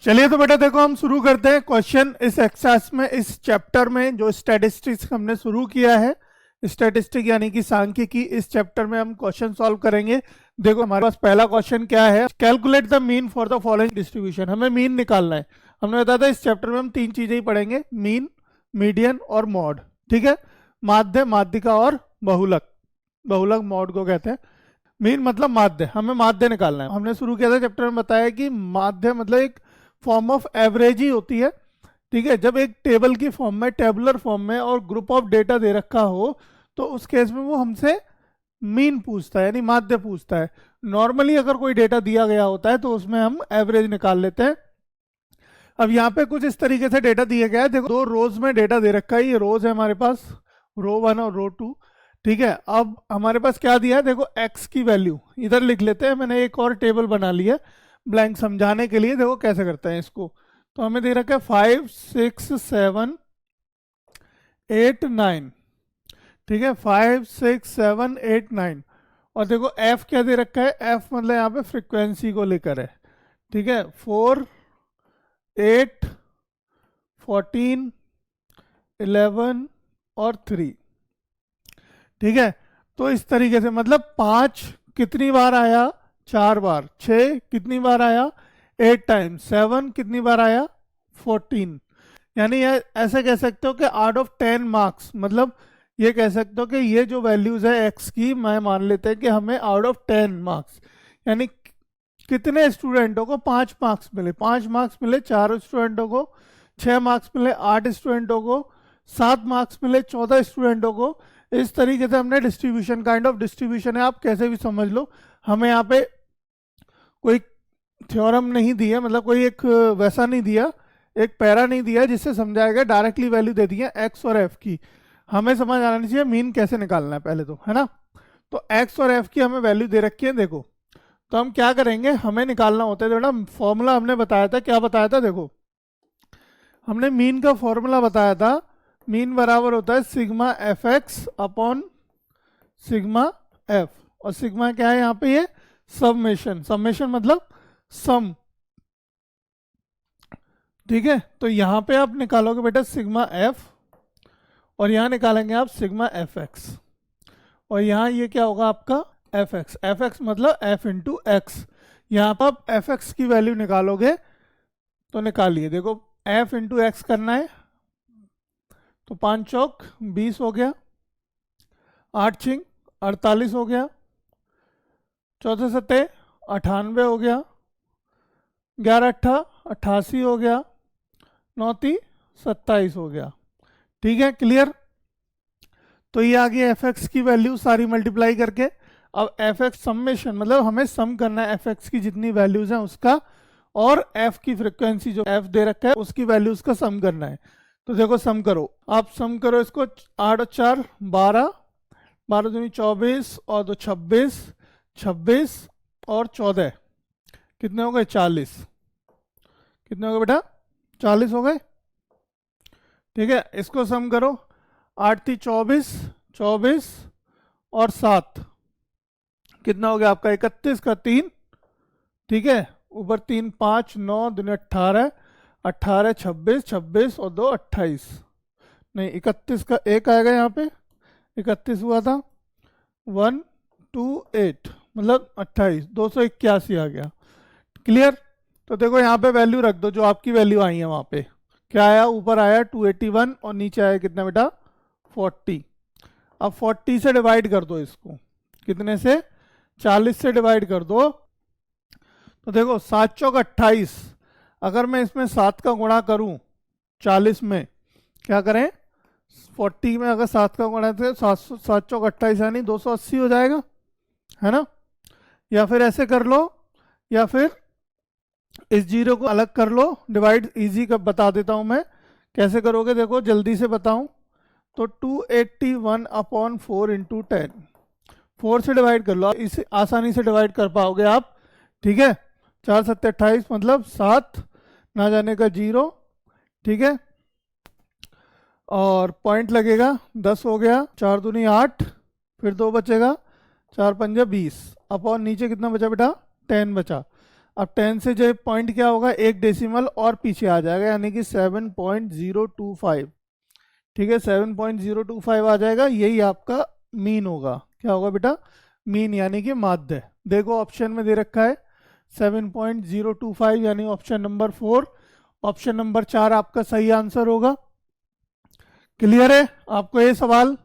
चलिए तो बेटा देखो हम शुरू करते हैं क्वेश्चन इस एक्सरसाइज में, इस चैप्टर में जो स्टैटिस्टिक्स हमने शुरू किया है। स्टैटिस्टिक यानी कि सांख्यिकी, इस चैप्टर में हम क्वेश्चन सॉल्व करेंगे। देखो हमारे पास पहला क्वेश्चन क्या है, calculate the mean for the following distribution. हमें मीन निकालना है। हमने बताया था इस चैप्टर में हम तीन चीजें ही पढ़ेंगे, मीन, मीडियन और मॉड। ठीक है, माध्य, माध्यिका और बहुलक। बहुलक मॉड को कहते हैं। मीन मतलब माध्य, हमें माध्य निकालना है। हमने शुरू किया था चैप्टर में, बताया कि माध्य मतलब एक फॉर्म ऑफ एवरेज ही होती है। ठीक है, जब एक टेबल की फॉर्म में, टेबुलर फॉर्म में और ग्रुप ऑफ डेटा दे रखा हो तो उस केस में वो हमसे मीन पूछता है, यानी माध्य पूछता है। नॉर्मली अगर कोई डेटा दिया गया होता है तो उसमें हम एवरेज निकाल लेते हैं। अब यहाँ पे कुछ इस तरीके से डेटा दिया गया है। देखो दो रोज में डेटा दे रखा है, ये रोज है हमारे पास, रो 1 और रो 2। ठीक है, अब हमारे पास क्या दिया है, देखो x की वैल्यू इधर लिख लेते हैं। मैंने एक और टेबल बना लिया ब्लैंक समझाने के लिए। देखो कैसे करते हैं इसको। तो हमें दे रखा है 5 6 7 8 9। ठीक है, 5 6 7 8 9। और देखो f क्या दे रखा है, f मतलब यहाँ पे फ्रीक्वेंसी को लेकर है। ठीक है, 4 8 14 11 और 3। ठीक है, तो इस तरीके से मतलब 5 कितनी बार आया, 4 बार। 6 कितनी बार आया, 8 टाइम्स। 7 कितनी बार आया, 14। यानी ये ऐसे कह सकते हो कि आउट ऑफ 10 मार्क्स, मतलब ये कह सकते हो कि ये जो वैल्यूज है x की, मैं मान लेते हैं कि हमें आउट ऑफ 10 मार्क्स, यानी कितने स्टूडेंटों को 5 मार्क्स मिले। 5 मार्क्स मिले 4 स्टूडेंटों को, 6 मार्क्स मिले 8 स्टूडेंटों को, 7 मार्क्स मिले 14 स्टूडेंटों को। इस तरीके से हमने डिस्ट्रीब्यूशन, काइंड ऑफ डिस्ट्रीब्यूशन है, आप कैसे भी समझ लो। हमें यहाँ पे कोई थ्योरम नहीं दिया, मतलब कोई एक वैसा नहीं दिया, एक पैरा नहीं दिया जिससे समझाएगा, डायरेक्टली वैल्यू दे दी है एक्स और एफ की। हमें समझ आना चाहिए मीन कैसे निकालना है पहले तो, है ना। तो एक्स और एफ की हमें वैल्यू दे रखी है। देखो तो हम क्या करेंगे, हमें निकालना होता है, बेटा फॉर्मूला हमने बताया था, क्या बताया था, देखो हमने मीन का फॉर्मूला बताया था। मीन बराबर होता है sigma F x upon sigma F. और सिग्मा क्या है यहाँ पे, ये सबमेशन। सबमेशन मतलब सम। ठीक है, तो यहाँ पे आप निकालोगे बेटा सिग्मा एफ, और यहाँ निकालेंगे आप सिग्मा एफ एक्स, और यहाँ ये क्या होगा आपका एफ एक्स। एफ एक्स मतलब एफ इंटू एक्स। यहाँ पर आप एफ एक्स की वैल्यू निकालोगे तो निकालिए। देखो एफ इंटू एक्स करना है, तो 5 चौक 20 हो गया, 8 छिंग 48 हो गया, 14 सत्ते 98 हो गया, 11 अट्ठा 88 हो गया, 9 ती 27 हो गया। ठीक है, क्लियर। तो ये आ गया एफ एक्स की वैल्यू सारी मल्टीप्लाई करके। अब एफ एक्स समेशन मतलब हमें सम करना है एफ एक्स की जितनी वैल्यूज हैं उसका, और एफ की फ्रिक्वेंसी जो एफ दे रखा है उसकी वैल्यूज का सम करना है। तो देखो सम करो, आप सम करो इसको। 8 और 4 12, 12 दूनी 24 और 2 26, 26 और 14 कितने हो गए, 40। कितने हो गए बेटा, 40 हो गए। ठीक है, इसको सम करो। 8 थी 24, 24 और 7 कितना हो गया आपका, 31 का 3। ठीक है, ऊपर 3 5 9 दूनी 18, 18 26, 26 और 2 28। नहीं 31 का 1 आएगा यहाँ पे, 31 हुआ था 1 2 8 मतलब 28, 281 आ गया। क्लियर। तो देखो यहाँ पे वैल्यू रख दो जो आपकी वैल्यू आई है। वहाँ पे क्या आया, ऊपर आया 281 और नीचे आया कितना बेटा 40। अब 40 से डिवाइड कर दो इसको, कितने से, 40 से डिवाइड कर दो। तो देखो 7 चौक 28, अगर मैं इसमें 7 का गुणा करूं 40 में, क्या करें 40 में अगर 7 का गुणा तो 7 चौक 28 यानी 280 हो जाएगा, है ना। या फिर ऐसे कर लो, या फिर इस जीरो को अलग कर लो, डिवाइड इजी का बता देता हूं मैं कैसे करोगे। देखो जल्दी से बताऊं, तो 281 अपॉन 4 इंटू 10, 4 से डिवाइड कर लो, इसे आसानी से डिवाइड कर पाओगे आप। ठीक है, 4 7 28 मतलब 7 ना जाने का 0। ठीक है, और पॉइंट लगेगा 10 हो गया, 4 दूनी 8, फिर 2 बचेगा, 4 पंजे 20 अपॉन नीचे कितना बचा बेटा 10 बचा। अब 10 से जो पॉइंट क्या होगा, एक डेसिमल और पीछे आ जाएगा, यानी कि 7.025। ठीक है, 7.025 आ जाएगा, यही आपका मीन होगा। क्या होगा बेटा, मीन यानी कि माध्य। देखो ऑप्शन में दे रखा है 7.025 यानी ऑप्शन नंबर 4। ऑप्शन नंबर 4 आपका सही आंसर होगा। क्लियर है आपको ये सवाल?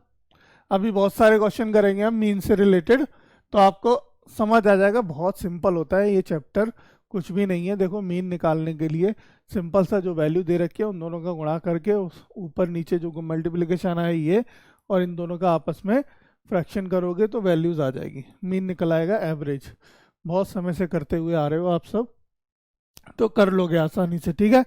अभी बहुत सारे क्वेश्चन करेंगे हम मीन से रिलेटेड, तो आपको समझ आ जाएगा। बहुत सिंपल होता है ये चैप्टर, कुछ भी नहीं है। देखो मीन निकालने के लिए सिंपल सा जो वैल्यू दे रखी है उन दोनों का गुणा करके उस ऊपर नीचे जो मल्टीप्लिकेशन है ये, और इन दोनों का आपस में फ्रैक्शन करोगे तो वैल्यूज आ जाएगी, मीन निकल आएगा एवरेज। बहुत समय से करते हुए आ रहे हो आप सब, तो कर लोगे आसानी से। ठीक है,